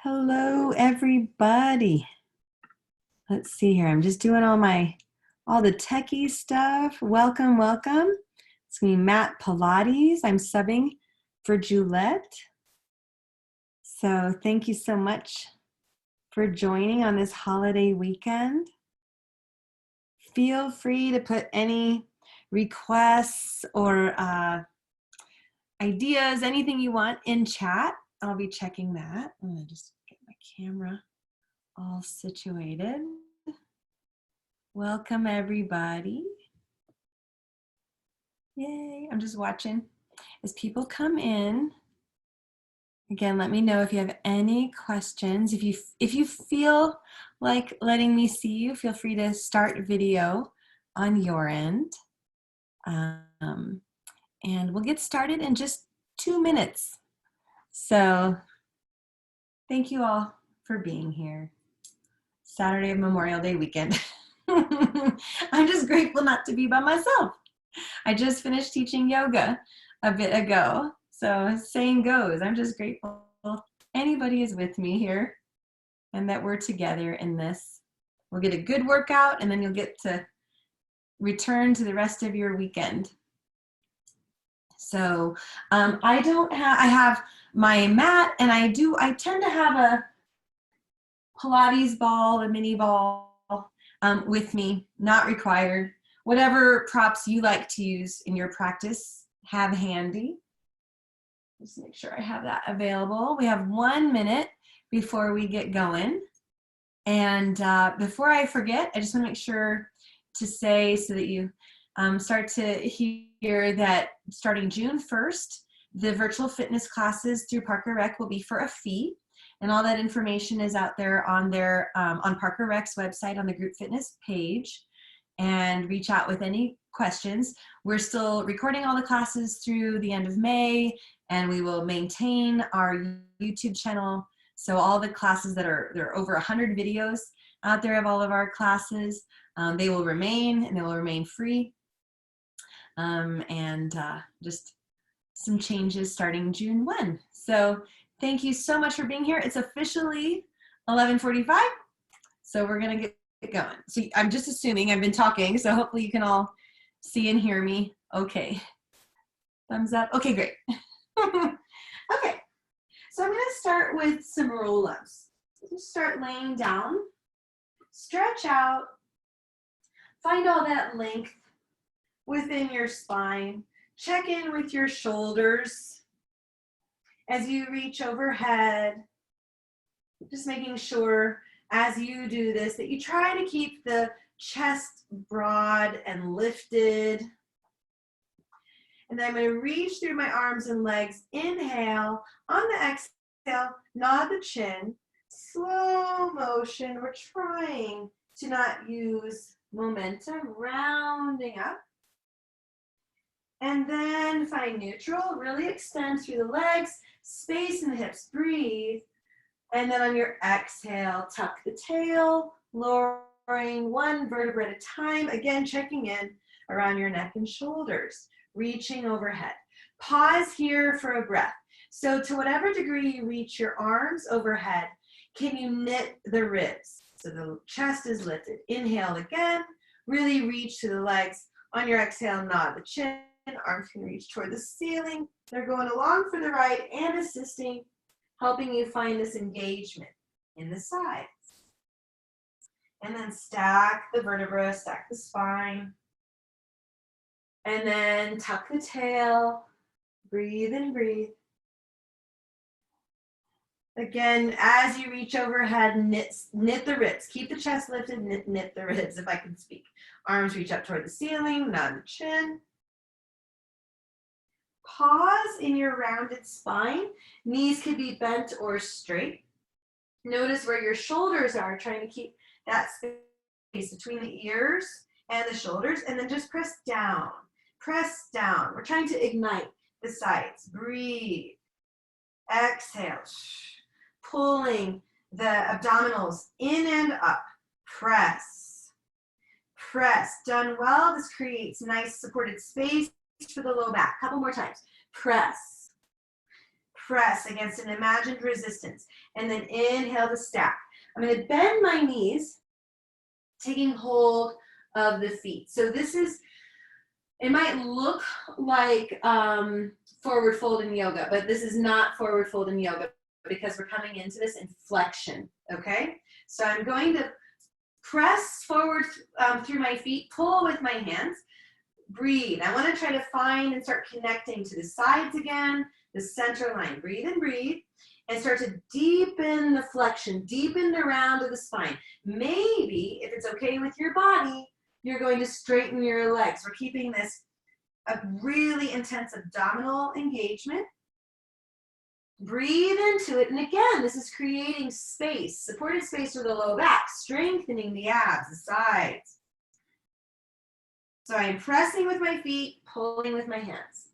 Hello, everybody. Let's see here. I'm just doing all the techie stuff. Welcome, welcome. It's gonna be Matt Pilates. I'm subbing for Juliet. So thank you so much for joining on this holiday weekend. Feel free to put any requests or ideas, anything you want in chat. I'll be checking that. I'm gonna just get my camera all situated. Welcome everybody. Yay, I'm just watching as people come in. Again, let me know if you have any questions. If you feel like letting me see you, feel free to start video on your end. And we'll get started in just 2 minutes. So thank you all for being here. Saturday of Memorial Day weekend. I'm just grateful not to be by myself. I just finished teaching yoga a bit ago. So same goes. I'm just grateful anybody is with me here and that we're together in this. We'll get a good workout and then you'll get to return to the rest of your weekend. So I have my mat and I tend to have a Pilates ball, a mini ball with me, not required. Whatever props you like to use in your practice, have handy. Just make sure I have that available. We have 1 minute before we get going. And before I forget, I just want to make sure to say so that you start to hear that starting June 1st, the virtual fitness classes through Parker Rec will be for a fee. And all that information is out there on Parker Rec's website on the group fitness page. And reach out with any questions. We're still recording all the classes through the end of May, and we will maintain our YouTube channel. So all the classes there are over 100 videos out there of all of our classes. They will remain, and they will remain free. Just some changes starting June 1. So thank you so much for being here. It's officially 11:45, so we're gonna get going. So I'm just assuming I've been talking, so hopefully you can all see and hear me. Okay. Thumbs up. Okay, great. Okay. So I'm going to start with some roll-ups. Just start laying down. Stretch out. Find all that length within your spine. Check in with your shoulders as you reach overhead. Just making sure as you do this that you try to keep the chest broad and lifted. And then I'm going to reach through my arms and legs. Inhale. On the exhale, nod the chin. Slow motion. We're trying to not use momentum. Rounding up. And then find neutral. Really extend through the legs. Space in the hips. Breathe. And then on your exhale, tuck the tail, lowering one vertebra at a time. Again, checking in around your neck and shoulders, reaching overhead. Pause here for a breath. So to whatever degree you reach your arms overhead, can you knit the ribs? So the chest is lifted. Inhale again, really reach to the legs. On your exhale, nod the chin. Arms can reach toward the ceiling. They're going along for the right and assisting, helping you find this engagement in the sides. And then stack the vertebra, stack the spine. And then tuck the tail, breathe and breathe. Again, as you reach overhead, knit the ribs. Keep the chest lifted, knit the ribs, if I can speak. Arms reach up toward the ceiling, nod the chin. Pause in your rounded spine. Knees could be bent or straight. Notice where your shoulders are, trying to keep that space between the ears and the shoulders, and then just press down. Press down. We're trying to ignite the sides. Breathe. Exhale. Pulling the abdominals in and up. Press. Press. Done well. This creates nice supported space for the low back. Couple more times. Press. press against an imagined resistance, and then inhale to stack. I'm going to bend my knees, taking hold of the feet. So this is, it might look like forward fold in yoga, but this is not forward fold in yoga because we're coming into this in flexion, okay? So I'm going to press forward through my feet, pull with my hands, breathe. I want to try to find and start connecting to the sides again, the center line. Breathe and breathe, and start to deepen the flexion, deepen the round of the spine. Maybe, if it's okay with your body, you're going to straighten your legs. We're keeping this a really intense abdominal engagement. Breathe into it, and again, this is creating space, supported space for the low back, strengthening the abs, the sides. So I am pressing with my feet, pulling with my hands.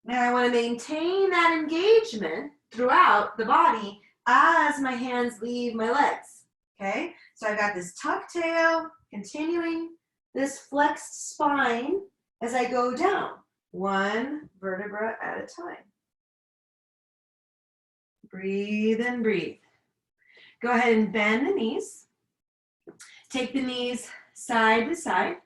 Now I want to maintain that engagement throughout the body as my hands leave my legs, okay? So I've got this tucked tail, continuing this flexed spine as I go down, one vertebra at a time. Breathe and breathe. Go ahead and bend the knees. Take the knees side to side.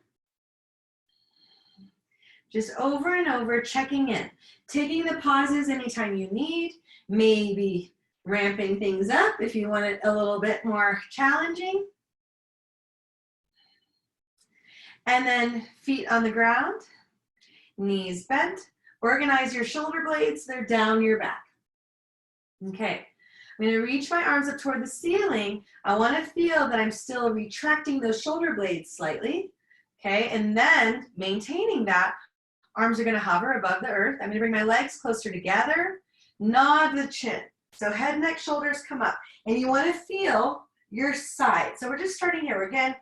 Just over and over, checking in. Taking the pauses anytime you need. Maybe ramping things up if you want it a little bit more challenging. And then feet on the ground, knees bent. Organize your shoulder blades, they're down your back. Okay, I'm going to reach my arms up toward the ceiling. I want to feel that I'm still retracting those shoulder blades slightly. Okay, and then maintaining that, arms are going to hover above the earth. I'm going to bring my legs closer together, nod the chin. So head, neck, shoulders come up. And you want to feel your sides. So we're just starting here again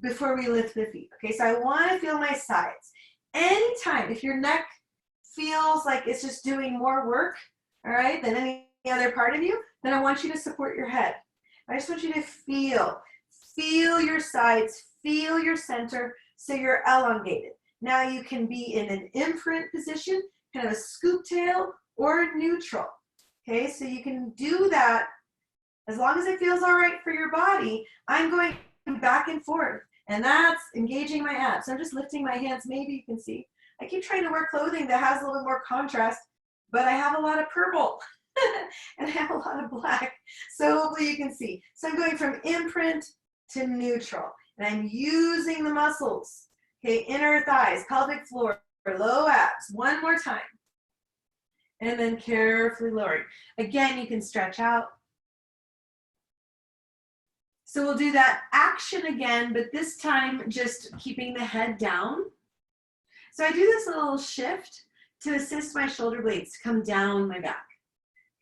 before we lift the feet. Okay, so I want to feel my sides. Anytime, if your neck feels like it's just doing more work, all right, than any other part of you, then I want you to support your head. I just want you to feel your sides, feel your center, so you're elongated. Now you can be in an imprint position, kind of a scoop tail, or neutral. Okay, so you can do that as long as it feels all right for your body. I'm going back and forth, and that's engaging my abs. So I'm just lifting my hands. Maybe you can see. I keep trying to wear clothing that has a little more contrast, but I have a lot of purple and I have a lot of black. So hopefully you can see. So I'm going from imprint to neutral, and I'm using the muscles. Okay, inner thighs, pelvic floor, low abs. One more time. And then carefully lowering. Again, you can stretch out. So we'll do that action again, but this time just keeping the head down. So I do this little shift to assist my shoulder blades to come down my back.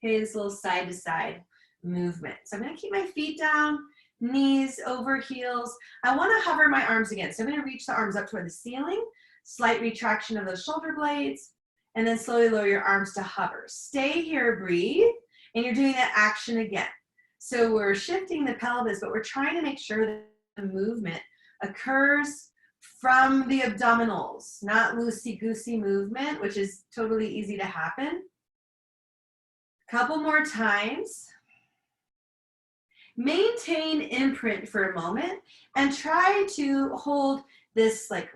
Okay, this little side to side movement. So I'm going to keep my feet down, knees over heels. I want to hover my arms again. So I'm going to reach the arms up toward the ceiling, slight retraction of those shoulder blades, and then slowly lower your arms to hover. Stay here, breathe, and you're doing that action again. So we're shifting the pelvis, but we're trying to make sure that the movement occurs from the abdominals, not loosey-goosey movement, which is totally easy to happen. Couple more times. Maintain imprint for a moment and try to hold this like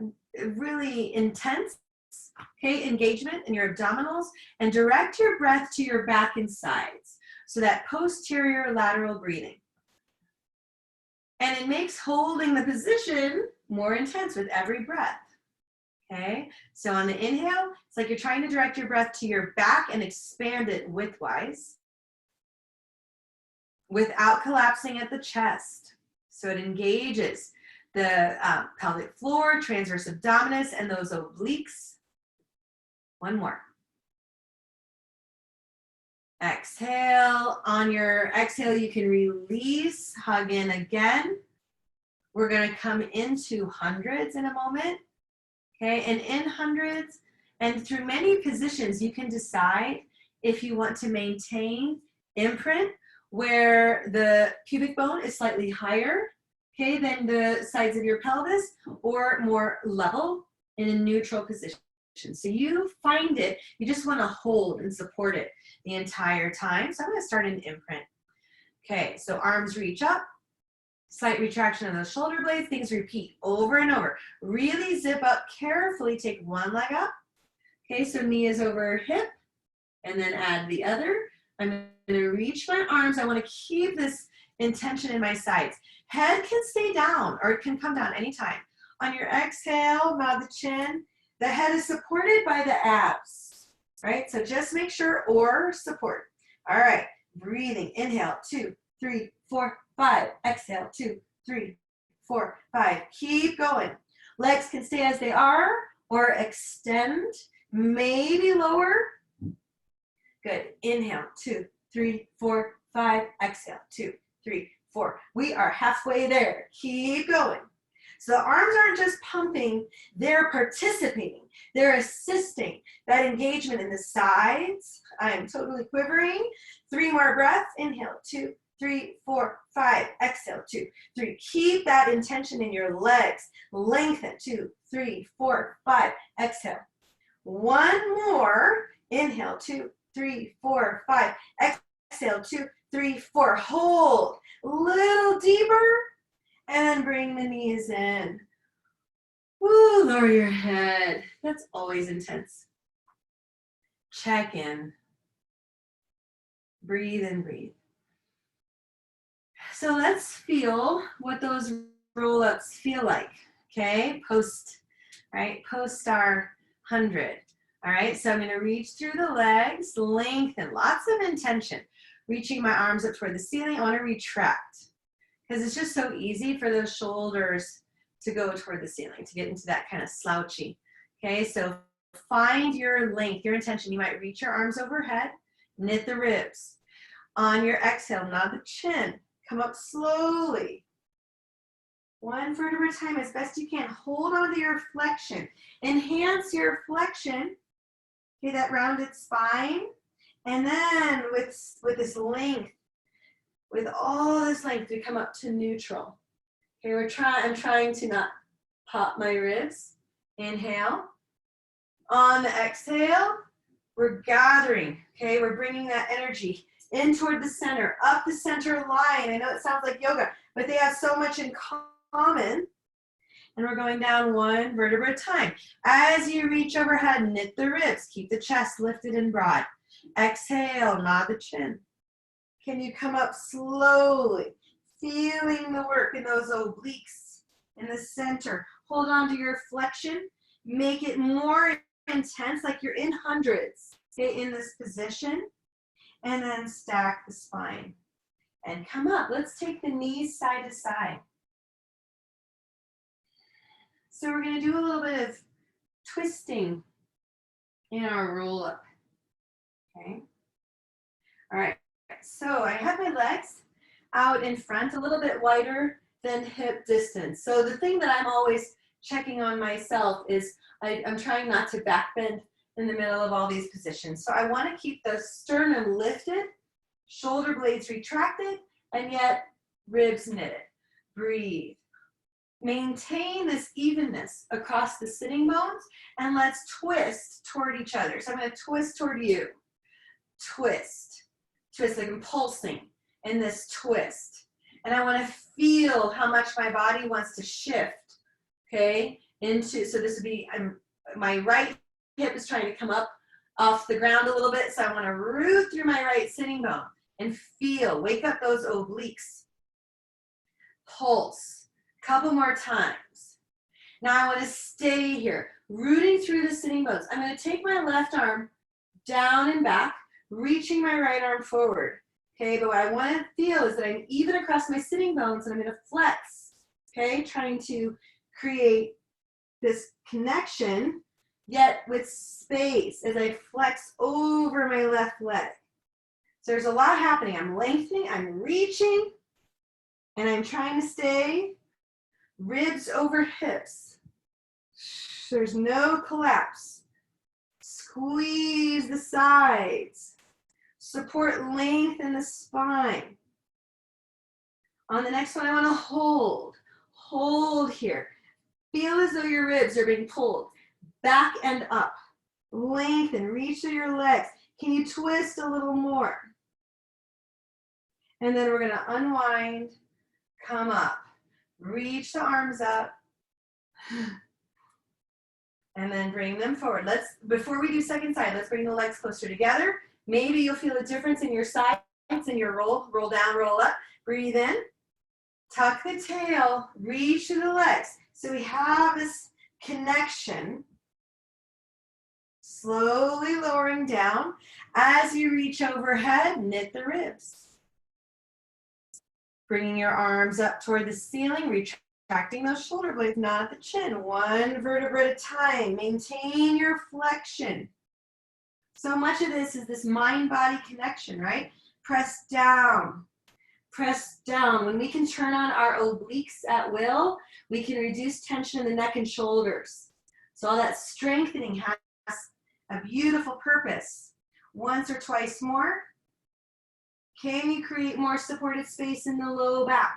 really intense, okay, engagement in your abdominals, and direct your breath to your back and sides. So that posterior lateral breathing. And it makes holding the position more intense with every breath. Okay, so on the inhale, it's like you're trying to direct your breath to your back and expand it widthwise without collapsing at the chest. So it engages the pelvic floor, transverse abdominis, and those obliques. One more. Exhale. On your exhale, you can release, hug in again. We're going to come into hundreds in a moment. Okay, and in hundreds, and through many positions, you can decide if you want to maintain imprint where the pubic bone is slightly higher, okay, than the sides of your pelvis, or more level in a neutral position. So you find it, you just want to hold and support it the entire time. So I'm going to start an imprint. Okay, so arms reach up, slight retraction of the shoulder blades, things repeat over and over. Really zip up carefully, take one leg up. Okay, so knee is over hip, and then add the other. I'm going to reach my arms. I want to keep this intention in my sides. Head can stay down, or it can come down anytime. On your exhale, nod the chin. The head is supported by the abs, right? So just make sure, or support. All right, breathing. Inhale, 2, 3, 4, 5. Exhale, 2, 3, 4, 5. Keep going. Legs can stay as they are, or extend, maybe lower. Good. Inhale, 2, 3, 4, 5. Exhale, 2, 3, 4. We are halfway there. Keep going. So the arms aren't just pumping, they're participating. They're assisting that engagement in the sides. I am totally quivering. 3 more breaths. Inhale, 2, 3, 4, 5. Exhale, 2, 3. Keep that intention in your legs. Lengthen. 2, 3, 4, 5. Exhale. One more. Inhale, 2, 3, 4, 5. Exhale, 2, 3, 4. Hold. A little deeper. And bring the knees in. Woo, lower your head. That's always intense. Check in. Breathe and breathe. So let's feel what those roll-ups feel like, okay? Post, right? Post our 100. All right, so I'm going to reach through the legs, lengthen, lots of intention. Reaching my arms up toward the ceiling. I want to retract because it's just so easy for those shoulders to go toward the ceiling, to get into that kind of slouchy. Okay, so find your length, your intention. You might reach your arms overhead, knit the ribs. On your exhale, nod the chin. Come up slowly. One vertebra at a time as best you can. Hold on to your flexion. Enhance your flexion. Okay, that rounded spine. And then with this length, with all this length, we come up to neutral. Okay, I'm trying to not pop my ribs. Inhale. On the exhale, we're gathering. Okay, we're bringing that energy in toward the center, up the center line. I know it sounds like yoga, but they have so much in common. And we're going down one vertebra at a time. As you reach overhead, knit the ribs. Keep the chest lifted and broad. Exhale, nod the chin. Can you come up slowly, feeling the work in those obliques in the center. Hold on to your flexion. Make it more intense, like you're in hundreds. Stay in this position. And then stack the spine. And come up. Let's take the knees side to side. So we're going to do a little bit of twisting in our roll up. Okay. All right. So I have my legs out in front, a little bit wider than hip distance. So the thing that I'm always checking on myself is I'm trying not to backbend in the middle of all these positions. So I want to keep the sternum lifted, shoulder blades retracted, and yet ribs knitted. Breathe. Maintain this evenness across the sitting bones, and let's twist toward each other. So I'm going to twist toward you. Twist. Twist, like I'm pulsing in this twist. And I want to feel how much my body wants to shift, okay, so this would be, my right hip is trying to come up off the ground a little bit, so I want to root through my right sitting bone and feel, wake up those obliques. Pulse. Couple more times. Now I want to stay here, rooting through the sitting bones. I'm going to take my left arm down and back, reaching my right arm forward. Okay, but what I want to feel is that I'm even across my sitting bones and I'm going to flex. Okay, trying to create this connection, yet with space as I flex over my left leg. So there's a lot happening. I'm lengthening, I'm reaching, and I'm trying to stay ribs over hips. There's no collapse. Squeeze the sides. Support length in the spine. On the next one, I want to hold. Hold here. Feel as though your ribs are being pulled back and up. Lengthen, reach through your legs. Can you twist a little more? And then we're gonna unwind, come up, reach the arms up, and then bring them forward. Before we do second side, let's bring the legs closer together. Maybe you'll feel a difference in your sides and your roll down, roll up. Breathe in, tuck the tail, reach to the legs. So we have this connection. Slowly lowering down. As you reach overhead, knit the ribs. Bringing your arms up toward the ceiling, retracting those shoulder blades, not at the chin. One vertebra at a time. Maintain your flexion. So much of this is this mind-body connection, right? Press down. Press down. When we can turn on our obliques at will, we can reduce tension in the neck and shoulders. So all that strengthening has a beautiful purpose. Once or twice more. Can you create more supported space in the low back?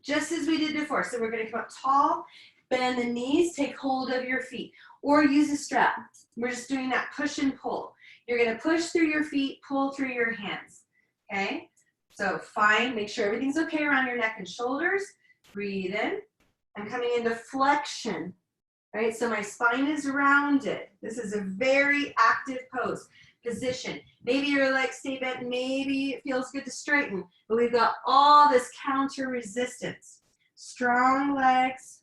Just as we did before. So we're going to come up tall, bend the knees, take hold of your feet, or use a strap. We're just doing that push and pull. You're going to push through your feet, pull through your hands. Okay? So make sure everything's okay around your neck and shoulders. Breathe in. I'm coming into flexion. Right? So my spine is rounded. This is a very active position. Maybe your legs stay bent, maybe it feels good to straighten, but we've got all this counter resistance. Strong legs.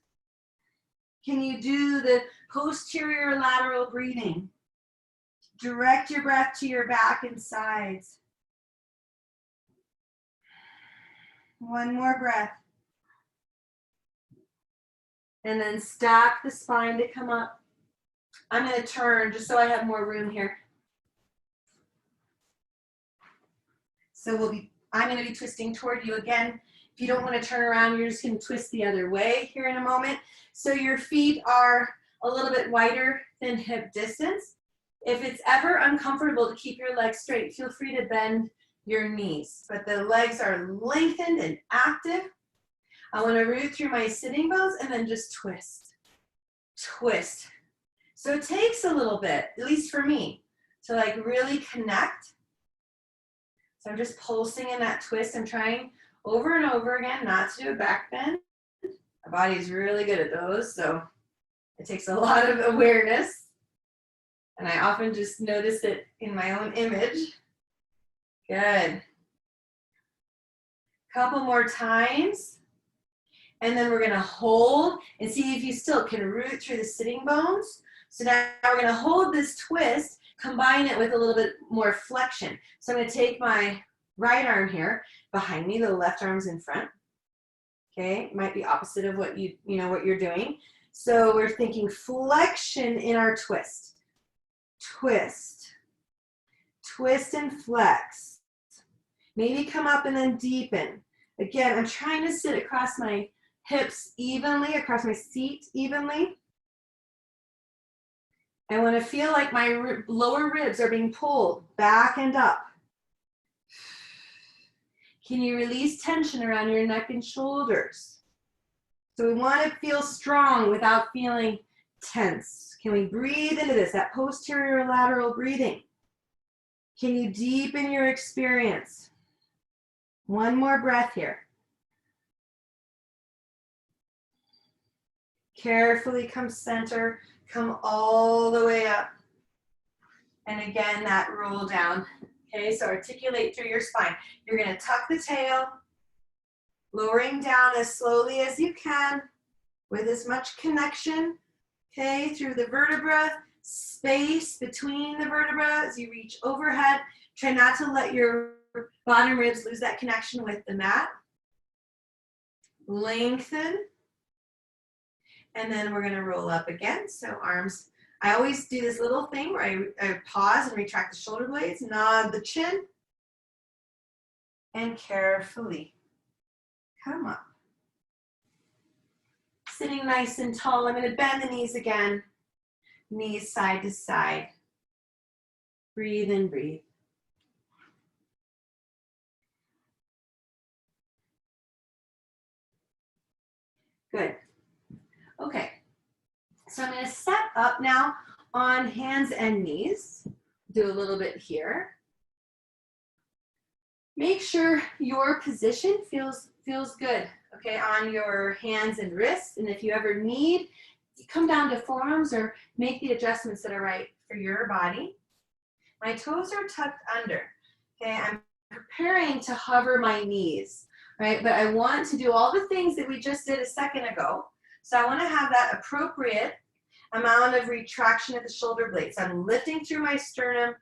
Can you do the posterior lateral breathing? Direct your breath to your back and sides. One more breath. And then stack the spine to come up. I'm going to turn just so I have more room here. So I'm going to be twisting toward you again. If you don't want to turn around, you're just going to twist the other way here in a moment. So your feet are a little bit wider than hip distance. If it's ever uncomfortable to keep your legs straight, feel free to bend your knees. But the legs are lengthened and active. I want to root through my sitting bones and then just twist. Twist. So it takes a little bit, at least for me, to like really connect. So I'm just pulsing in that twist. I'm trying over and over again not to do a back bend. My body is really good at those, so it takes a lot of awareness. And I often just notice it in my own image. Good. Couple more times. And then we're going to hold and see if you still can root through the sitting bones. So now we're going to hold this twist, combine it with a little bit more flexion. So I'm going to take my right arm here behind me, the left arm's in front. Okay, it might be opposite of what what you're doing. So we're thinking flexion in our twist. Twist. Twist and flex. Maybe come up and then deepen. Again, I'm trying to sit across my hips evenly, across my seat evenly. I want to feel like my lower ribs are being pulled back and up. Can you release tension around your neck and shoulders? So we want to feel strong without feeling tense. Can we breathe into this, that posterior lateral breathing? Can you deepen your experience? One more breath here. Carefully come center, come all the way up. And again, that roll down. Okay, so articulate through your spine. You're going to tuck the tail, lowering down as slowly as you can with as much connection, okay, through the vertebra, space between the vertebrae as you reach overhead. Try not to let your bottom ribs lose that connection with the mat. Lengthen. And then we're going to roll up again. So arms, I always do this little thing where I pause and retract the shoulder blades, nod the chin, and carefully come up. Sitting nice and tall, I'm going to bend the knees again. Knees side to side. Breathe in, breathe. Good. Okay. So I'm going to set up now on hands and knees. Do a little bit here. Make sure your position feels good, okay, on your hands and wrists. And if you ever need, come down to forearms or make the adjustments that are right for your body. My toes are tucked under, okay? I'm preparing to hover my knees, right? But I want to do all the things that we just did a second ago. So I want to have that appropriate amount of retraction at the shoulder blades. I'm lifting through my sternum,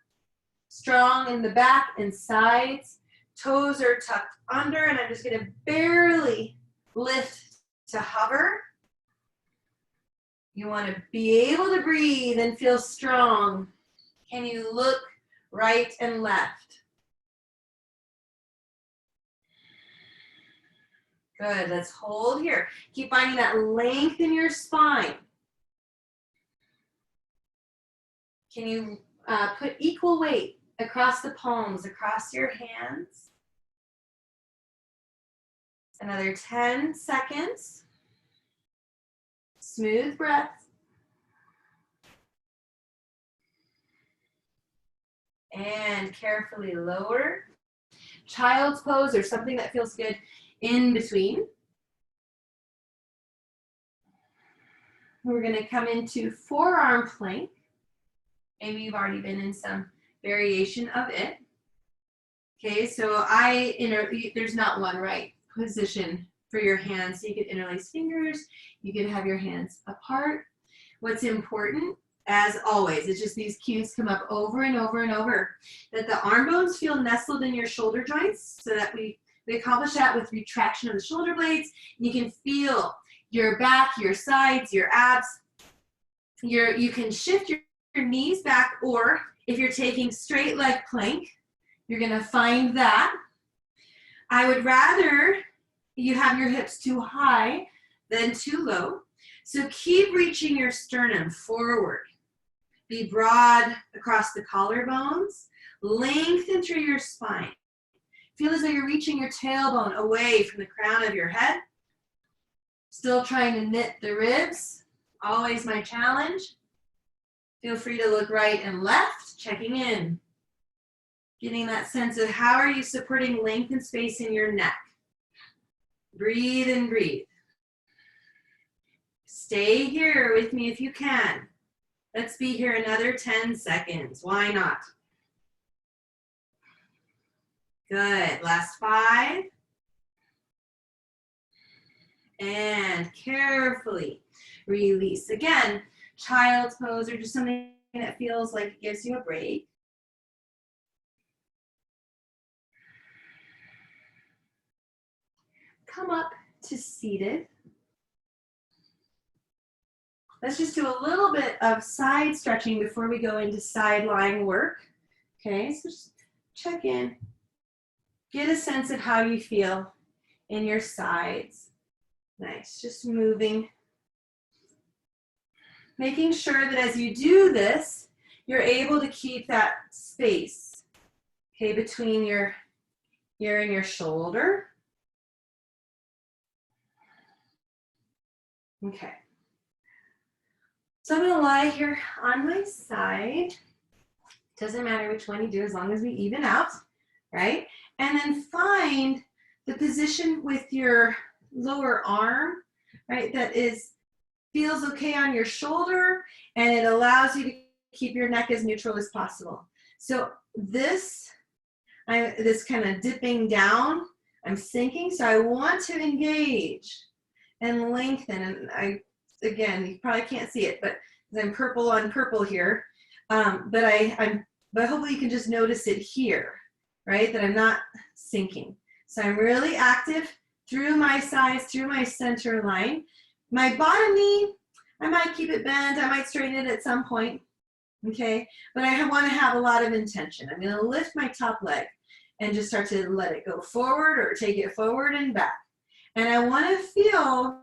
strong in the back and sides. Toes are tucked under, and I'm just going to barely lift to hover. You want to be able to breathe and feel strong. Can you look right and left? Good, let's hold here. Keep finding that length in your spine. Can you put equal weight across the palms, across your hands? Another 10 seconds. Smooth breath. And carefully lower. Child's pose or something that feels good in between. We're going to come into forearm plank. Maybe you've already been in some variation of it. Okay, so there's not one right position for your hands. So you could interlace fingers, you could have your hands apart. What's important, as always, it's just these cues come up over and over and over, that the arm bones feel nestled in your shoulder joints, so that we accomplish that with retraction of the shoulder blades. You can feel your back, your sides, your abs. You can shift your knees back, or if you're taking straight leg plank, you're gonna find that. I would rather you have your hips too high than too low. So keep reaching your sternum forward. Be broad across the collarbones. Lengthen through your spine. Feel as though you're reaching your tailbone away from the crown of your head. Still trying to knit the ribs. Always my challenge. Feel free to look right and left, checking in. Getting that sense of how are you supporting length and space in your neck. Breathe and breathe. Stay here with me if you can. Let's be here another 10 seconds. Why not? Good. Last 5. And carefully release. Again, child's pose or just something that feels like it gives you a break. Come up to seated. Let's just do a little bit of side stretching before we go into side lying work. Okay, so just check in. Get a sense of how you feel in your sides. Nice, just moving. Making sure that as you do this, you're able to keep that space, okay, between your ear and your shoulder. Okay. So I'm gonna lie here on my side. Doesn't matter which one you do as long as we even out, right? And then find the position with your lower arm, right? That feels okay on your shoulder, and it allows you to keep your neck as neutral as possible. So this kind of dipping down, I'm sinking, so I want to engage and lengthen. And again, you probably can't see it, but I'm purple on purple here. But hopefully you can just notice it here, right? That I'm not sinking. So I'm really active through my sides, through my center line. My bottom knee, I might keep it bent. I might straighten it at some point, okay? But I want to have a lot of intention. I'm going to lift my top leg and just start to let it go forward or take it forward and back. And I want to feel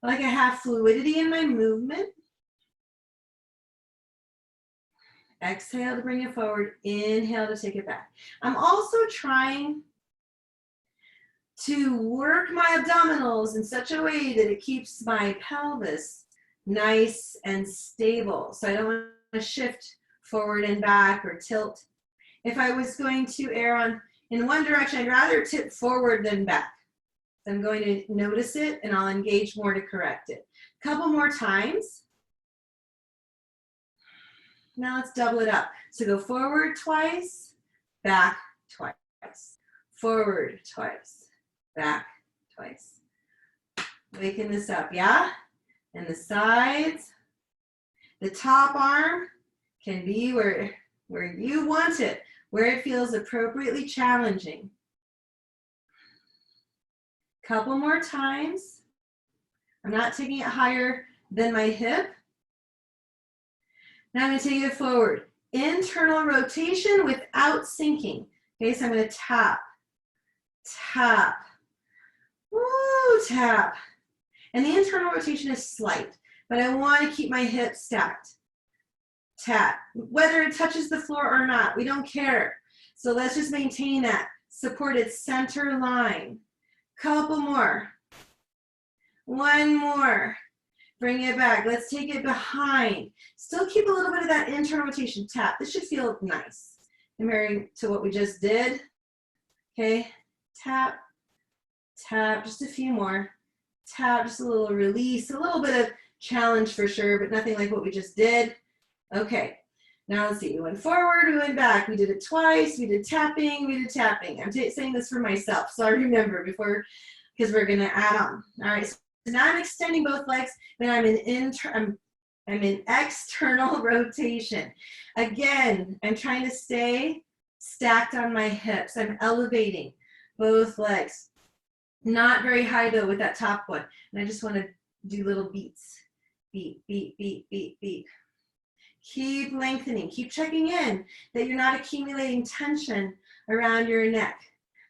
like I have fluidity in my movement. Exhale to bring it forward. Inhale to take it back. I'm also trying to work my abdominals in such a way that it keeps my pelvis nice and stable. So I don't want to shift forward and back or tilt. If I was going to err in one direction, I'd rather tip forward than back. So I'm going to notice it and I'll engage more to correct it. A couple more times. Now let's double it up. So go forward twice, back twice. Forward twice, back twice. Waking this up, yeah? And the sides. The top arm can be where you want it, where it feels appropriately challenging. Couple more times. I'm not taking it higher than my hip. Now I'm going to take it forward. Internal rotation without sinking. Okay, so I'm going to tap, tap, woo, tap. And the internal rotation is slight, but I want to keep my hips stacked. Tap. Whether it touches the floor or not, we don't care. So let's just maintain that supported center line. Couple more. One more. Bring it back. Let's take it behind. Still keep a little bit of that internal rotation. Tap. This should feel nice comparing to what we just did. Okay. Tap, tap. Just a few more. Tap. Just a little release. A little bit of challenge for sure, but nothing like what we just did. Okay. Now let's see. We went forward. We went back. We did it twice. We did tapping. We did tapping. I'm saying this for myself, so I remember before, because we're going to add on. All right. So now I'm extending both legs, but I'm in external rotation. Again, I'm trying to stay stacked on my hips. I'm elevating both legs. Not very high though with that top one. And I just want to do little beats. Beat, beat, beat, beat, beat. Keep lengthening. Keep checking in that you're not accumulating tension around your neck.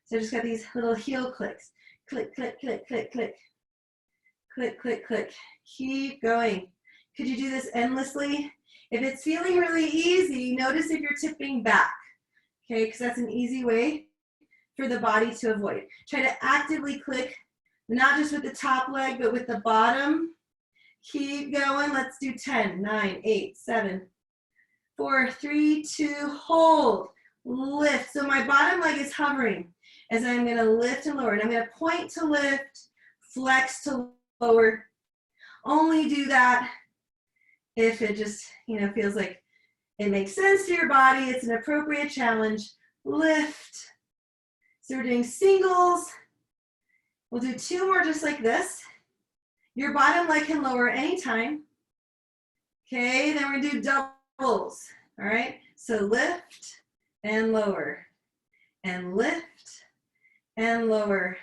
So I just got these little heel clicks. Click, click, click, click, click. Click, click, click. Keep going. Could you do this endlessly? If it's feeling really easy, notice if you're tipping back, okay? Because that's an easy way for the body to avoid. Try to actively click, not just with the top leg, but with the bottom. Keep going. Let's do 10, 9, 8, 7, 4, 3, 2, hold. Lift. So my bottom leg is hovering as I'm going to lift and lower. And I'm going to point to lift, flex to lower. Only do that if it just, feels like it makes sense to your body. It's an appropriate challenge. Lift. So we're doing singles. We'll do 2 more just like this. Your bottom leg can lower anytime. Okay, then we're going to do doubles. All right, so lift and lower, and lift and lower,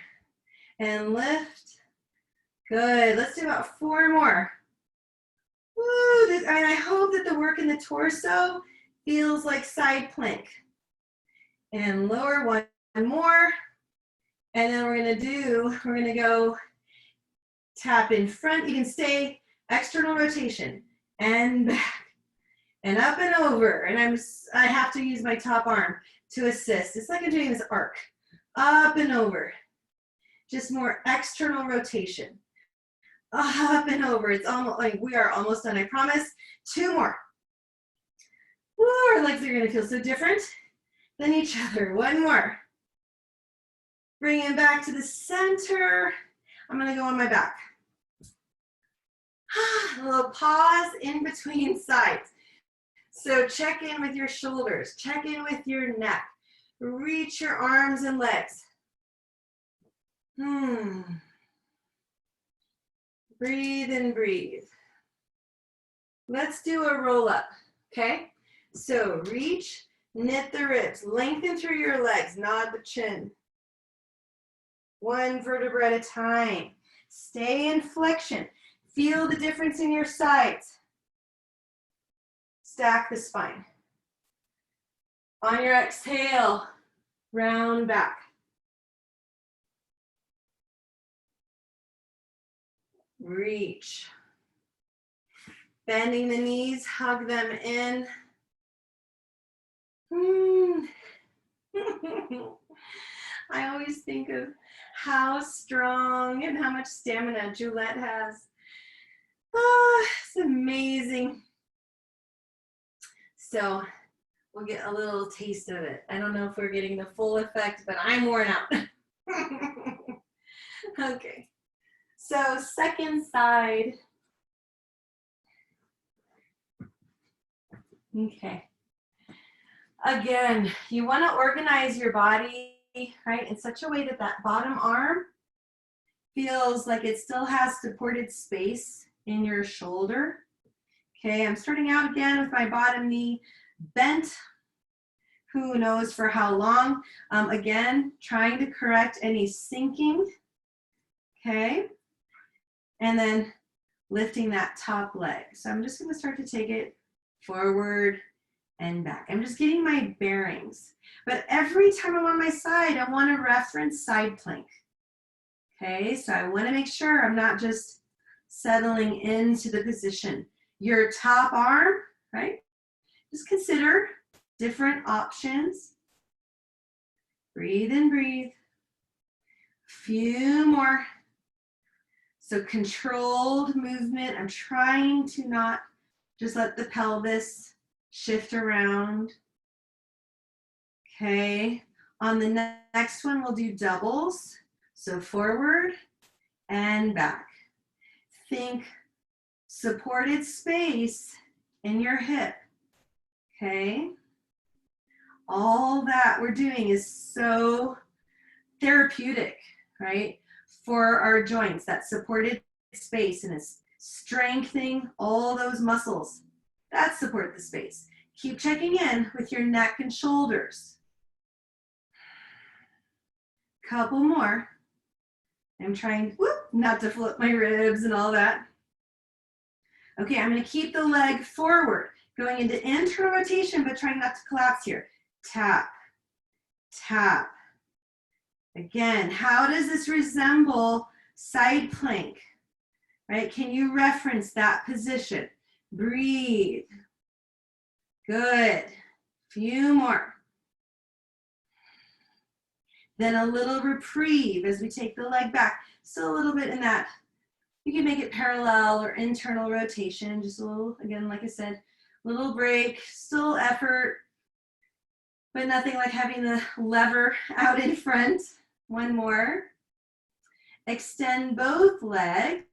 and lift. Good. Let's do about 4 more. Woo! And I hope that the work in the torso feels like side plank. And lower, one more. And then we're going to go tap in front. You can stay external rotation and back and up and over. And I have to use my top arm to assist. It's like I'm doing this arc. Up and over. Just more external rotation. Up and over. It's almost like we are almost done, I promise. 2 more. Woo, our legs are going to feel so different than each other. 1 more. Bring it back to the center. I'm going to go on my back. A little pause in between sides. So check in with your shoulders. Check in with your neck. Reach your arms and legs. Breathe and breathe. Let's do a roll up, okay? So reach, knit the ribs, lengthen through your legs, nod the chin. 1 vertebra at a time. Stay in flexion. Feel the difference in your sides. Stack the spine. On your exhale, round back. Reach. Bending the knees, hug them in. I always think of how strong and how much stamina Juliet has. Oh, it's amazing. So we'll get a little taste of it. I don't know if we're getting the full effect, but I'm worn out. Okay, so second side. Okay. Again, you want to organize your body, right, in such a way that that bottom arm feels like it still has supported space in your shoulder. Okay, I'm starting out again with my bottom knee bent. Who knows for how long? Again, trying to correct any sinking. Okay, and then lifting that top leg. So I'm just going to start to take it forward and back. I'm just getting my bearings. But every time I'm on my side, I want to reference side plank. Okay, so I want to make sure I'm not just settling into the position. Your top arm, right? Just consider different options. Breathe in, breathe. Few more. So controlled movement. I'm trying to not just let the pelvis shift around. Okay, on the next one, we'll do doubles. So forward and back. Think supported space in your hip. Okay, all that we're doing is so therapeutic, right? For our joints, that supported space, and it's strengthening all those muscles that support the space. Keep checking in with your neck and shoulders. Couple more. I'm trying not to flip my ribs and all that. Okay, I'm going to keep the leg forward, going into internal rotation, but trying not to collapse here. Tap, tap. Again, how does this resemble side plank? Right? Can you reference that position? Breathe. Good. Few more. Then a little reprieve as we take the leg back. Still a little bit in that. You can make it parallel or internal rotation. Just a little, again, like I said, little break, still effort, but nothing like having the lever out in front. One more. Extend both legs,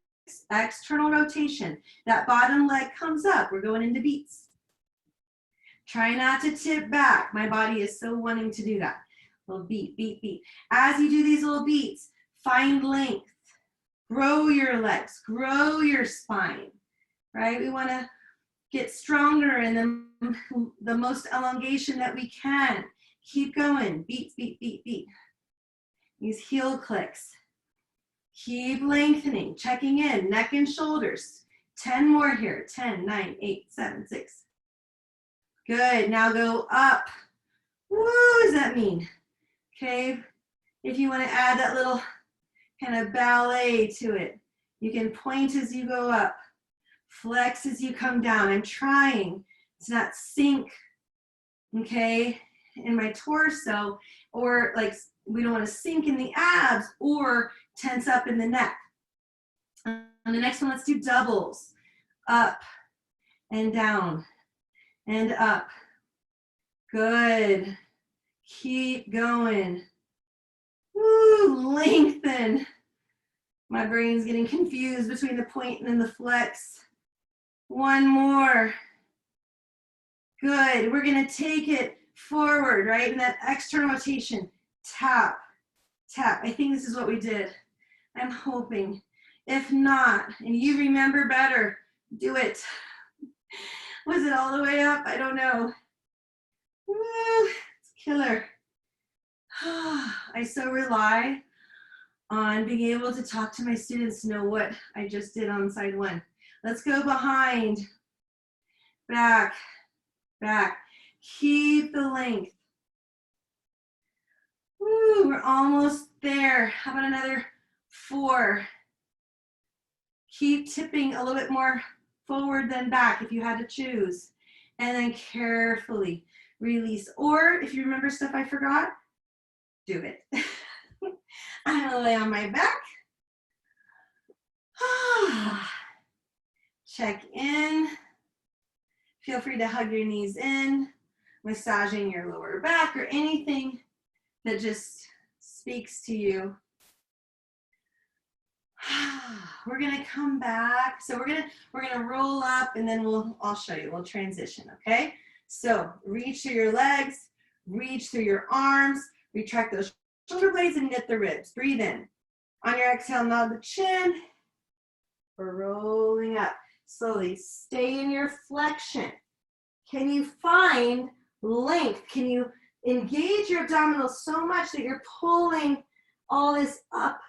external rotation. That bottom leg comes up. We're going into beats. Try not to tip back. My body is so wanting to do that. Little beat, beat, beat. As you do these little beats, find length. Grow your legs, grow your spine, right? We want to get stronger in the most elongation that we can. Keep going. Beat, beat, beat, beat. These heel clicks. Keep lengthening, checking in, neck and shoulders. 10 more here. 10, 9, 8, 7, 6. Good. Now go up. What does that mean? Okay. If you want to add that little kind of ballet to it, you can point as you go up, flex as you come down. I'm trying to not sink, okay, in my torso, or like we don't want to sink in the abs or tense up in the neck. On the next one, let's do doubles. Up and down and up. Good. Keep going. Woo, lengthen. My brain's getting confused between the point and the flex. One more. Good. We're going to take it forward, right? In that external rotation. Tap, tap. I think this is what we did. I'm hoping. If not, and you remember better, do it. Was it all the way up? I don't know. Woo, it's killer. I so rely on being able to talk to my students to know what I just did on side one. Let's go behind, back, back. Keep the length. Woo, we're almost there. How about another 4? Keep tipping a little bit more forward than back if you had to choose. And then carefully release. Or if you remember stuff I forgot, do it. I'm gonna lay on my back. check in. Feel free to hug your knees in, massaging your lower back or anything that just speaks to you. We're gonna come back. So we're gonna roll up and then I'll show you. We'll transition, okay? So reach through your legs, reach through your arms, retract those shoulder blades and knit the ribs. Breathe in. On your exhale, nod the chin. We're rolling up. Slowly stay in your flexion. Can you find length? Can you engage your abdominals so much that you're pulling all this up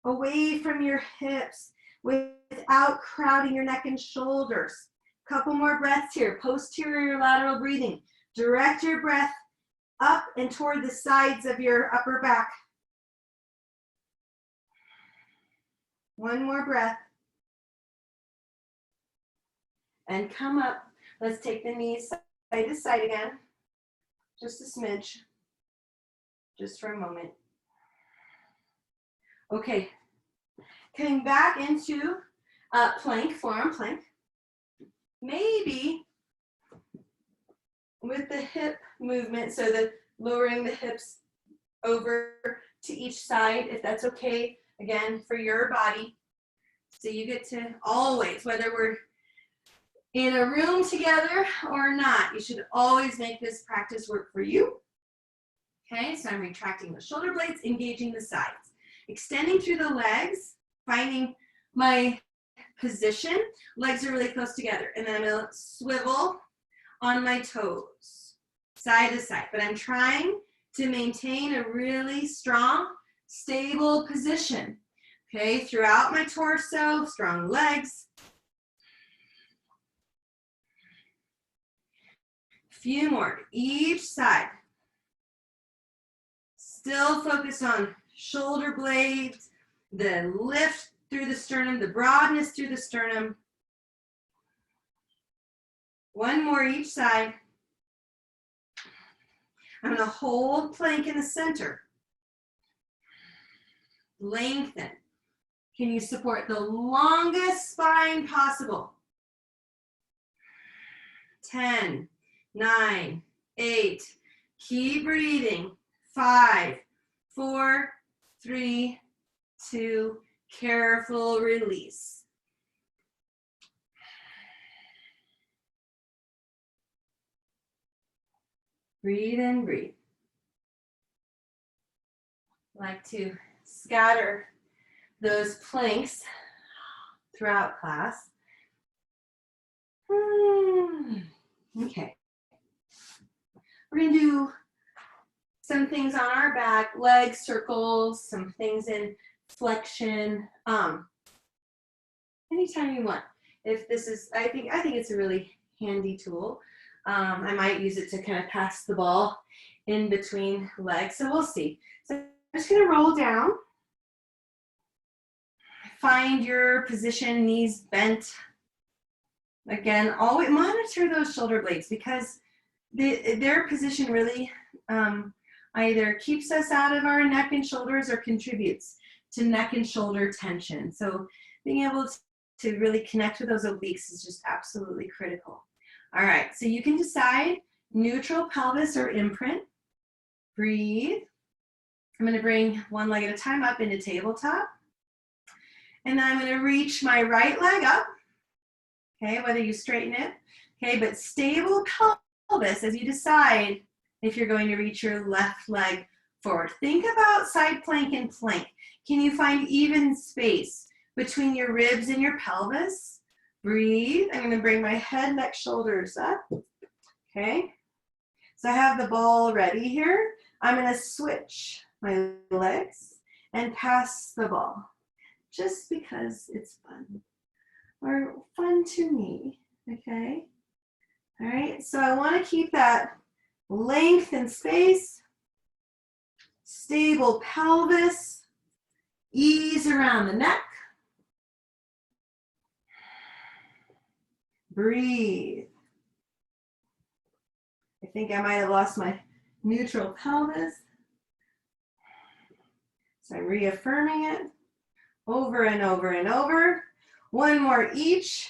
away from your hips without crowding your neck and shoulders? Couple more breaths here. Posterior lateral breathing. Direct your breath up and toward the sides of your upper back. One more breath. And come up. Let's take the knees side to side again. Just a smidge. Just for a moment. Okay. Coming back into plank, forearm plank. Maybe with the hip movement, so that lowering the hips over to each side, if that's okay, again, for your body. So you get to always, whether we're in a room together or not, you should always make this practice work for you. Okay, so I'm retracting the shoulder blades, engaging the sides. Extending through the legs, finding my position. Legs are really close together. And then I'm gonna swivel on my toes, side to side. But I'm trying to maintain a really strong, stable position. Okay, throughout my torso, strong legs. Few more, each side. Still focus on shoulder blades, the lift through the sternum, the broadness through the sternum. One more each side. I'm going to hold plank in the center. Lengthen. Can you support the longest spine possible? 10, 9, 8. Keep breathing. 5, 4, 3, 2. Careful release. Breathe in, breathe. I like to scatter those planks throughout class. Okay. We're going to do some things on our back, leg circles, some things in flexion. Anytime you want. If this is, I think it's a really handy tool. I might use it to kind of pass the ball in between legs, so we'll see. So I'm just going to roll down. Find your position, knees bent. Again, always monitor those shoulder blades because their position really either keeps us out of our neck and shoulders or contributes to neck and shoulder tension. So being able to really connect with those obliques is just absolutely critical. All right, so you can decide neutral pelvis or imprint. Breathe. I'm going to bring one leg at a time up into tabletop. And then I'm going to reach my right leg up. Okay, whether you straighten it. Okay, but stable pelvis as you decide if you're going to reach your left leg forward. Think about side plank and plank. Can you find even space between your ribs and your pelvis? Breathe. I'm going to bring my head, neck, shoulders up. Okay. So I have the ball ready here. I'm going to switch my legs and pass the ball just because it's fun or fun to me. Okay. All right. So I want to keep that length and space, stable pelvis, ease around the neck. Breathe. I think I might have lost my neutral pelvis. So I'm reaffirming it over and over and over. One more each.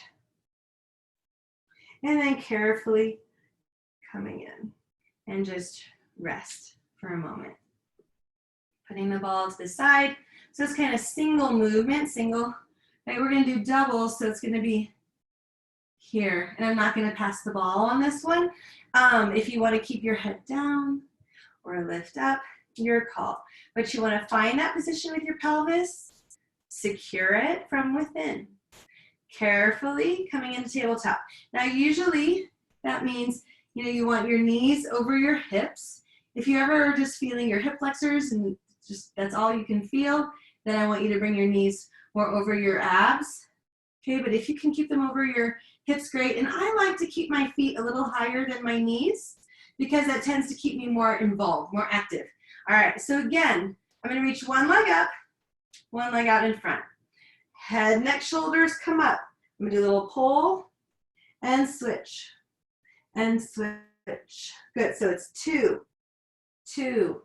And then carefully coming in and just rest for a moment. Putting the ball to the side. So it's kind of single movement, single. Right, we're going to do doubles, so it's going to be here. And I'm not going to pass the ball on this one. If you want to keep your head down or lift up, your call. But you want to find that position with your pelvis, secure it from within. Carefully coming into tabletop. Now usually that means you want your knees over your hips. If you ever are just feeling your hip flexors and just that's all you can feel, then I want you to bring your knees more over your abs. Okay, but if you can keep them over your hips, great. And I like to keep my feet a little higher than my knees because that tends to keep me more involved, more active. All right, so again, I'm going to reach one leg up, one leg out in front. Head, neck, shoulders come up. I'm going to do a little pull and switch and switch. Good, so it's 2, 2.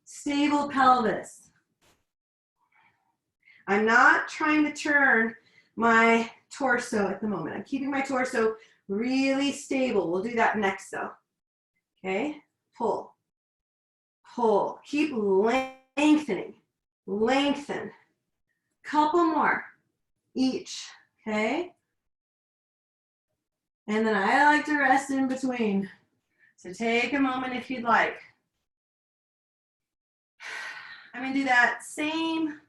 Stable pelvis. I'm not trying to turn my torso at the moment. I'm keeping my torso really stable. We'll do that next though. Okay, pull, pull. Keep lengthening, lengthen. Couple more each, okay? And then I like to rest in between. So take a moment if you'd like. I'm gonna do that same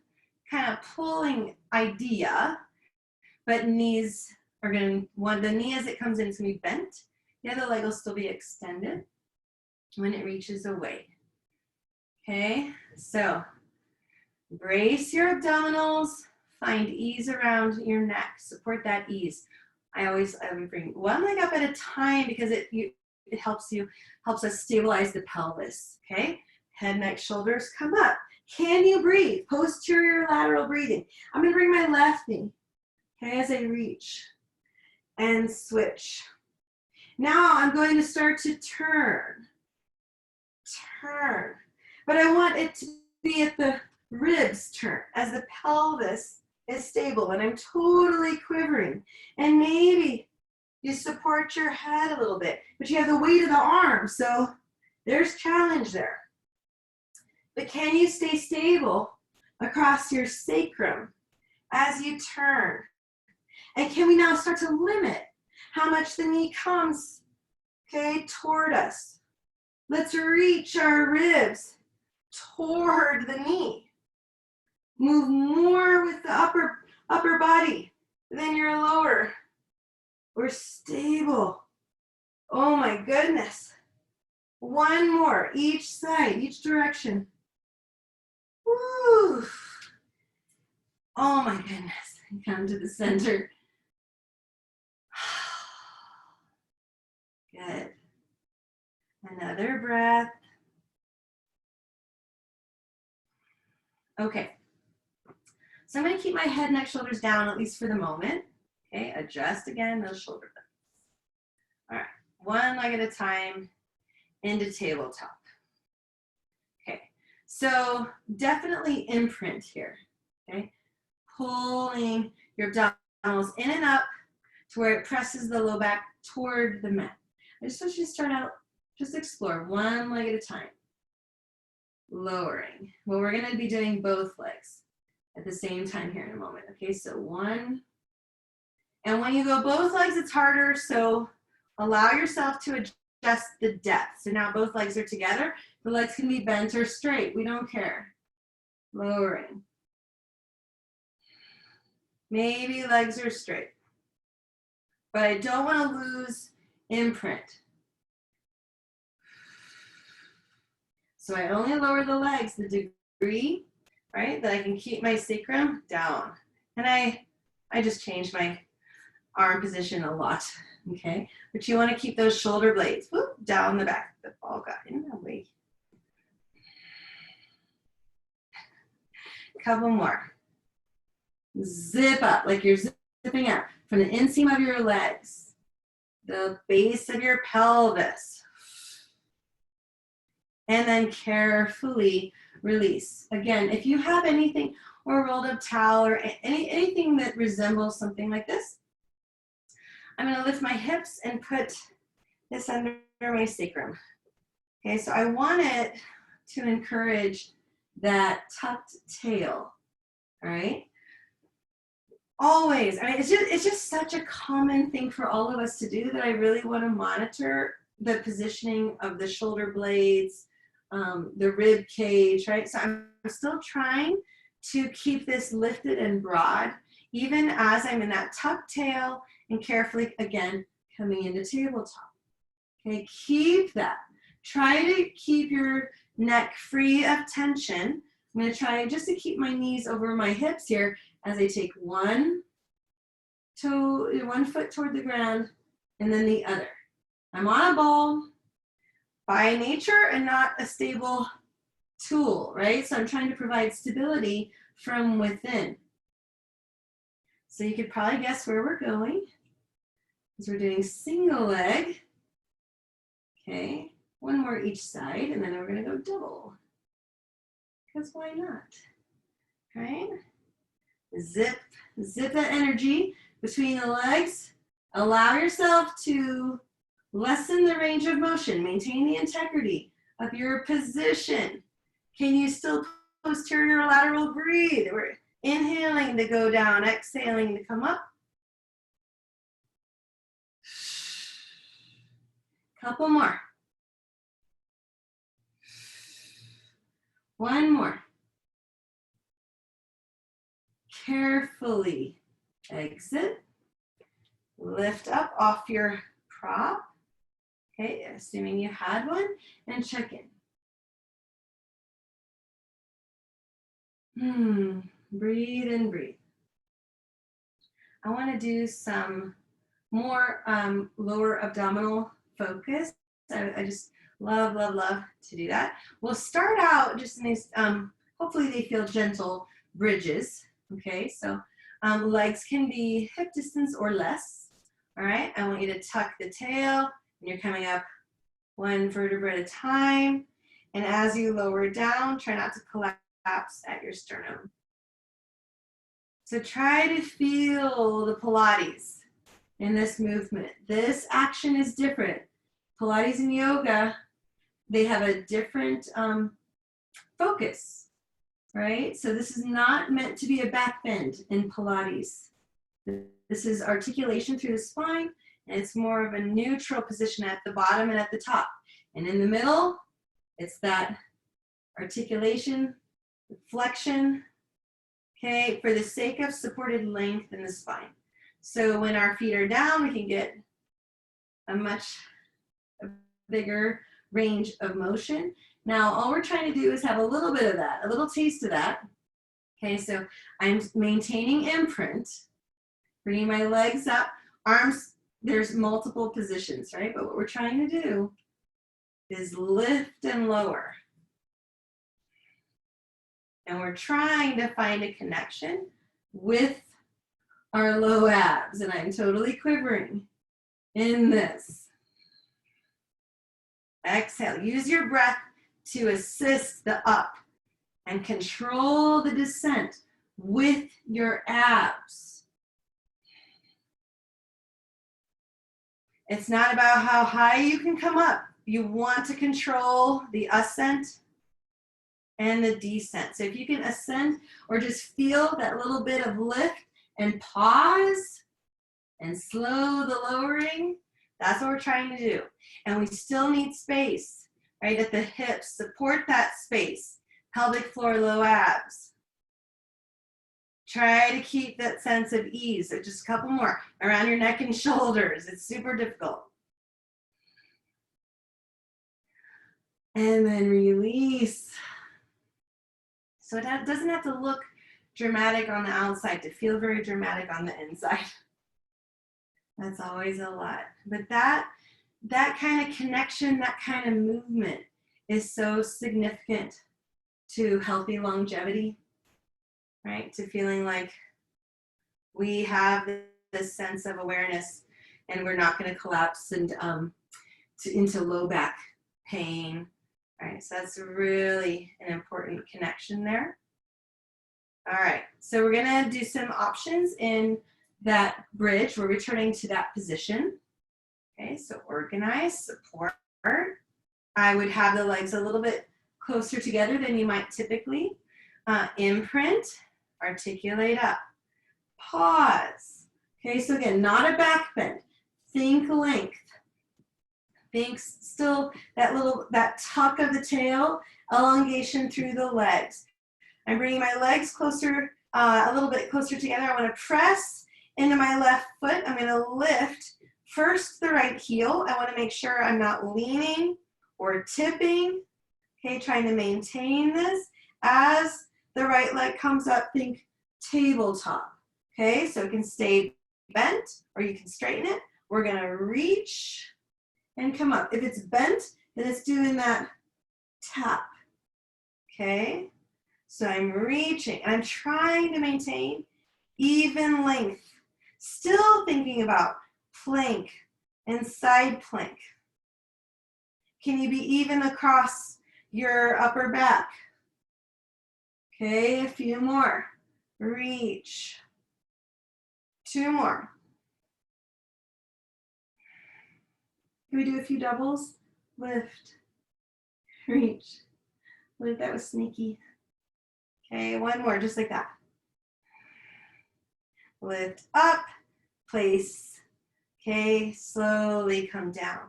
kind of pulling idea, but knees are gonna, the knee as it comes in is gonna be bent. The other leg will still be extended when it reaches away. Okay, so brace your abdominals, find ease around your neck, support that ease. I would bring one leg up at a time because it helps us stabilize the pelvis, okay? Head, neck, shoulders come up. Can you breathe? Posterior lateral breathing. I'm gonna bring my left knee, okay, as I reach and switch. Now I'm going to start to turn, but I want it to be at the ribs turn as the pelvis is stable and I'm totally quivering. And maybe you support your head a little bit, but you have the weight of the arm, so there's challenge there. But can you stay stable across your sacrum as you turn? And can we now start to limit how much the knee comes, okay, toward us? Let's reach our ribs toward the knee. Move more with the upper body than your lower. We're stable. Oh my goodness. One more, each side, each direction. Woo. Oh my goodness. Come to the center. Good. Another breath. Okay. So I'm going to keep my head, neck, shoulders down, at least for the moment. Okay, adjust again, those shoulder blades. All right, one leg at a time into tabletop. Okay, so definitely imprint here. Okay, pulling your abdominals in and up to where it presses the low back toward the mat. I just want you to start out, just explore one leg at a time. Lowering. Well, we're going to be doing both legs at the same time here in a moment. Okay, so one. And when you go both legs, it's harder, so allow yourself to adjust the depth. So now both legs are together. The legs can be bent or straight. We don't care. Lowering. Maybe legs are straight. But I don't want to lose imprint. So I only lower the legs the degree, right, that I can keep my sacrum down. And I just changed my arm position a lot, okay? But you want to keep those shoulder blades, whoop, down the back. The ball got in the way. Couple more. Zip up, like you're zipping up from the inseam of your legs, the base of your pelvis. And then carefully release. Again, if you have anything, or a rolled up towel, or anything that resembles something like this, I'm gonna lift my hips and put this under my sacrum. Okay, so I want it to encourage that tucked tail, all right? Always, I mean, it's just such a common thing for all of us to do that I really want to monitor the positioning of the shoulder blades, the rib cage, right? So I'm still trying to keep this lifted and broad, even as I'm in that tucked tail and carefully, again, coming into tabletop. Okay, keep that. Try to keep your neck free of tension. I'm going to try just to keep my knees over my hips here as I take one foot toward the ground and then the other. I'm on a ball by nature and not a stable tool, right? So I'm trying to provide stability from within. So you could probably guess where we're going, because we're doing single leg. Okay, one more each side, and then we're going to go double, because why not, right? Zip that energy between the legs. Allow yourself to lessen the range of motion. Maintain the integrity of your position. Can you still posterior lateral breathe? We're inhaling to go down, exhaling to come up. Couple more. One more. Carefully exit. Lift up off your prop. Okay, assuming you had one, and check in. Breathe and breathe. I want to do some more lower abdominal focus. I just love to do that. We'll start out just in these, hopefully they feel gentle bridges. Okay, so legs can be hip distance or less. All right, I want you to tuck the tail, and you're coming up one vertebra at a time. And as you lower down, try not to collapse at your sternum. So try to feel the Pilates in this movement. This action is different. Pilates and yoga, they have a different focus, right? So this is not meant to be a back bend in Pilates. This is articulation through the spine, and it's more of a neutral position at the bottom and at the top. And in the middle, it's that articulation, flexion, okay, for the sake of supported length in the spine. So when our feet are down, we can get a much bigger range of motion. Now, all we're trying to do is have a little bit of that, a little taste of that. Okay, so I'm maintaining imprint, bringing my legs up, arms, there's multiple positions, right? But what we're trying to do is lift and lower. And we're trying to find a connection with our low abs. And I'm totally quivering in this. Exhale. Use your breath to assist the up and control the descent with your abs. It's not about how high you can come up. You want to control the ascent and the descent. So if you can ascend or just feel that little bit of lift and pause and slow the lowering, that's what we're trying to do. And we still need space, right, at the hips. Support that space. Pelvic floor, low abs. Try to keep that sense of ease. So just a couple more around your neck and shoulders. It's super difficult. And then release. So it doesn't have to look dramatic on the outside to feel very dramatic on the inside. That's always a lot. But that kind of connection, that kind of movement is so significant to healthy longevity, right? To feeling like we have this sense of awareness and we're not going to collapse and into low back pain, right? So that's really an important connection there. All right, so we're going to do some options in that bridge. We're returning to that position. Okay, so organize, support. I would have the legs a little bit closer together than you might typically. Imprint, articulate up. Pause. Okay, so again, not a back bend. Think length. Think still that tuck of the tail, elongation through the legs. I'm bringing my legs closer, a little bit closer together. I want to press into my left foot. I'm going to lift first the right heel. I want to make sure I'm not leaning or tipping. Okay, trying to maintain this. As the right leg comes up, think tabletop. Okay, so it can stay bent or you can straighten it. We're going to reach and come up. If it's bent, then it's doing that tap. Okay, so I'm reaching and I'm trying to maintain even length. Still thinking about plank and side plank. Can you be even across your upper back? Okay, a few more. Reach. 2 more. Can we do a few doubles? Lift. Reach. Lift. That was sneaky. Okay, 1 more, just like that. Lift up, place. Okay, slowly come down.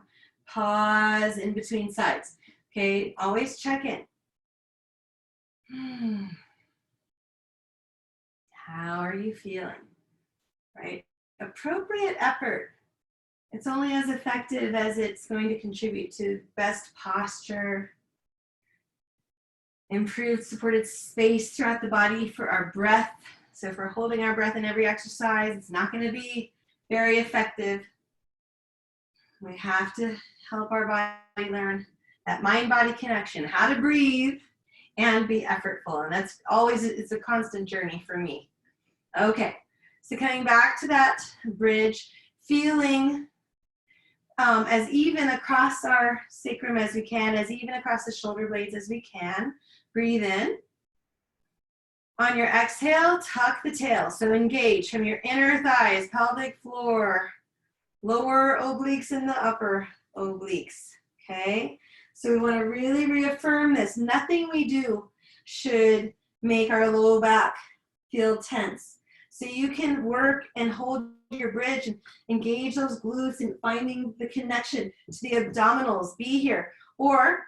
Pause in between sides. Okay, always check in. How are you feeling? Right? Appropriate effort. It's only as effective as it's going to contribute to best posture, improved supported space throughout the body for our breath. So if we're holding our breath in every exercise, it's not going to be very effective. We have to help our body learn that mind-body connection, how to breathe and be effortful. And that's always, it's a constant journey for me. Okay, so coming back to that bridge, feeling as even across our sacrum as we can, as even across the shoulder blades as we can. Breathe in. On your exhale, tuck the tail. So engage from your inner thighs, pelvic floor, lower obliques and the upper obliques, okay? So we want to really reaffirm this. Nothing we do should make our low back feel tense. So you can work and hold your bridge and engage those glutes and finding the connection to the abdominals. Be here. Or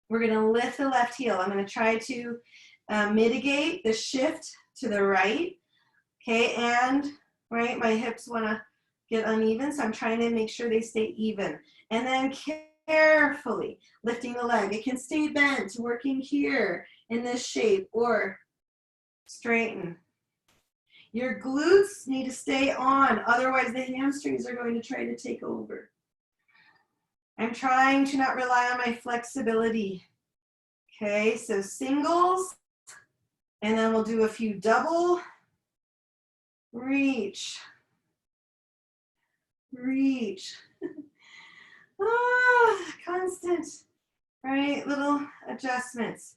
we're going to lift the left heel. I'm going to try to mitigate the shift to the right. Okay, and right, my hips want to get uneven, so I'm trying to make sure they stay even. And then carefully lifting the leg. It can stay bent, working here in this shape, or straighten. Your glutes need to stay on, otherwise the hamstrings are going to try to take over. I'm trying to not rely on my flexibility. Okay, so singles, and then we'll do a few double. Reach. Reach. Constant, right? Little adjustments.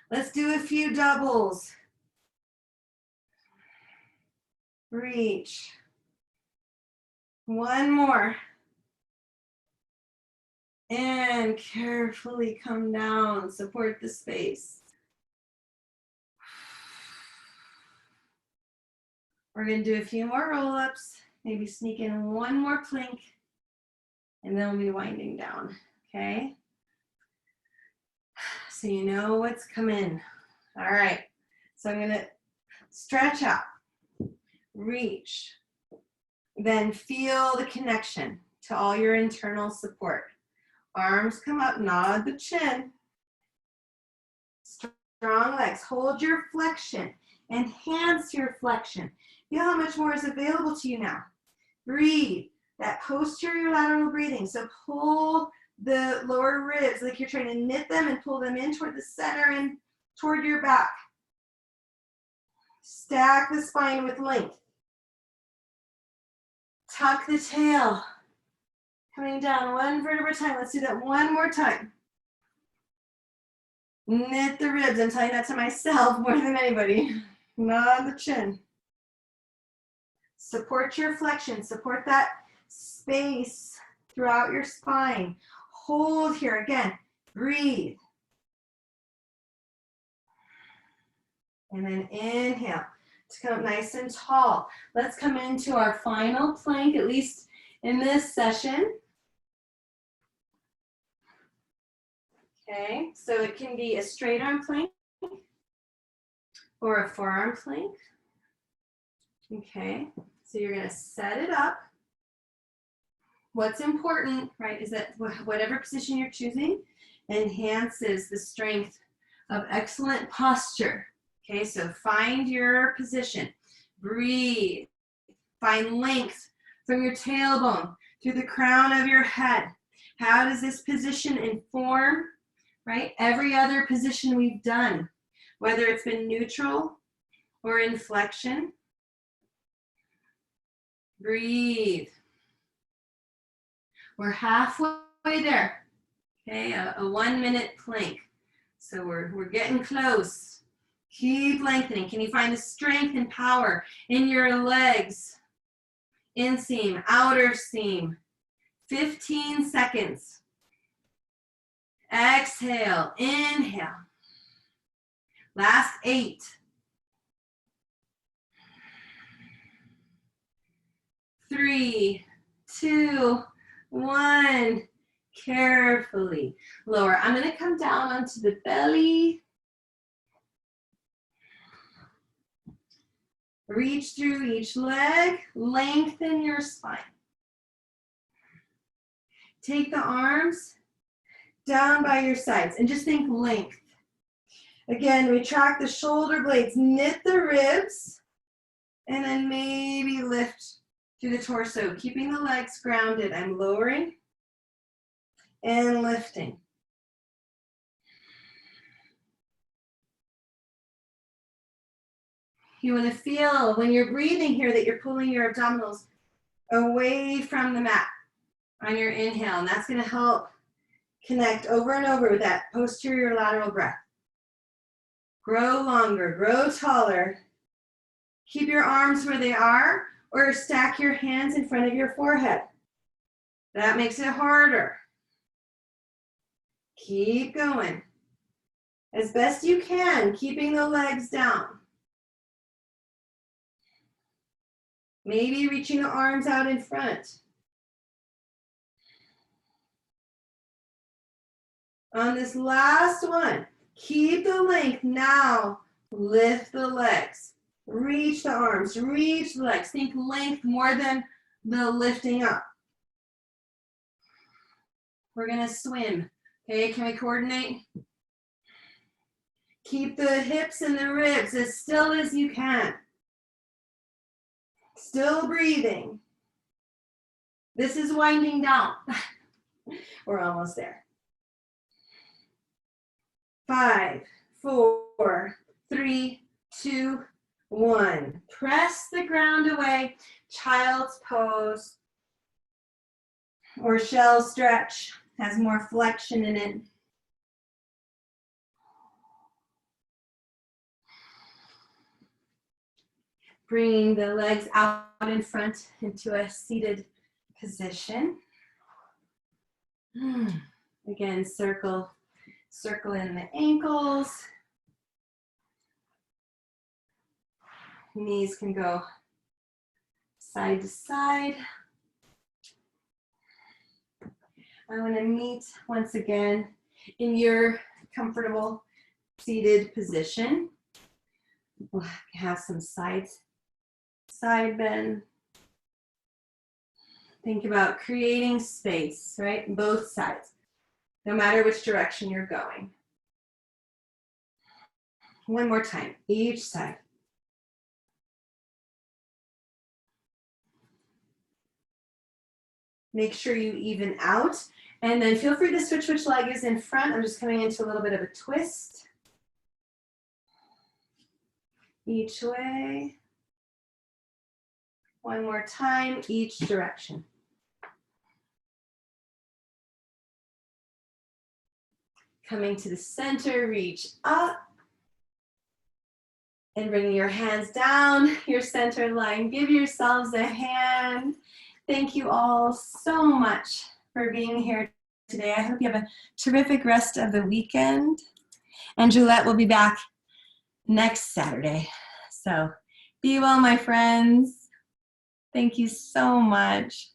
Let's do a few doubles. Reach. 1 more. And carefully come down, support the space. We're going to do a few more roll-ups, maybe sneak in 1 more plank, and then we'll be winding down, okay? So you know what's coming. All right, so I'm going to stretch out, reach, then feel the connection to all your internal support. Arms come up, nod the chin. Strong legs, hold your flexion, enhance your flexion. Feel how much more is available to you now. Breathe, that posterior lateral breathing. So pull the lower ribs like you're trying to knit them and pull them in toward the center and toward your back. Stack the spine with length. Tuck the tail. Coming down 1 vertebra at a time. Let's do that 1 more time. Knit the ribs. I'm telling that to myself more than anybody. Nod the chin. Support your flexion, support that space throughout your spine. Hold here, again, breathe. And then inhale to come up nice and tall. Let's come into our final plank, at least in this session. Okay, so it can be a straight arm plank or a forearm plank. Okay, so you're gonna set it up. What's important, right, is that whatever position you're choosing enhances the strength of excellent posture. Okay, so find your position. Breathe. Find length from your tailbone through the crown of your head. How does this position inform, right, every other position we've done, whether it's been neutral or in flexion? Breathe. We're halfway there. Okay, a 1 minute plank. So we're getting close. Keep lengthening. Can you find the strength and power in your legs? Inseam, outer seam. 15 seconds. Exhale, inhale. Last 8. 3, 2, 1. Carefully lower. I'm going to come down onto the belly. Reach through each leg. Lengthen your spine. Take the arms down by your sides and just think length. Again, retract the shoulder blades, knit the ribs, and then maybe lift through the torso, keeping the legs grounded. I'm lowering and lifting. You want to feel when you're breathing here that you're pulling your abdominals away from the mat on your inhale, and that's going to help connect over and over with that posterior lateral breath. Grow longer, grow taller. Keep your arms where they are, or stack your hands in front of your forehead. That makes it harder. Keep going. As best you can, keeping the legs down. Maybe reaching the arms out in front. On this last one, keep the length. Now, lift the legs. Reach the arms, reach the legs. Think length more than the lifting up. We're gonna swim. Okay, can we coordinate? Keep the hips and the ribs as still as you can. Still breathing. This is winding down. We're almost there. 5, 4, 3, 2, 1. Press the ground away. Child's pose or shell stretch has more flexion in it. Bringing the legs out in front into a seated position. Again, circle in the ankles. Knees can go side to side. I want to meet once again in your comfortable seated position. We'll have some side bend. Think about creating space, right? Both sides, no matter which direction you're going. One more time, each side. Make sure you even out, and then feel free to switch which leg is in front. I'm just coming into a little bit of a twist. Each way. One more time, each direction. Coming to the center, reach up. And bringing your hands down, your center line. Give yourselves a hand. Thank you all so much for being here today. I hope you have a terrific rest of the weekend. And Juliette will be back next Saturday. So be well, my friends. Thank you so much.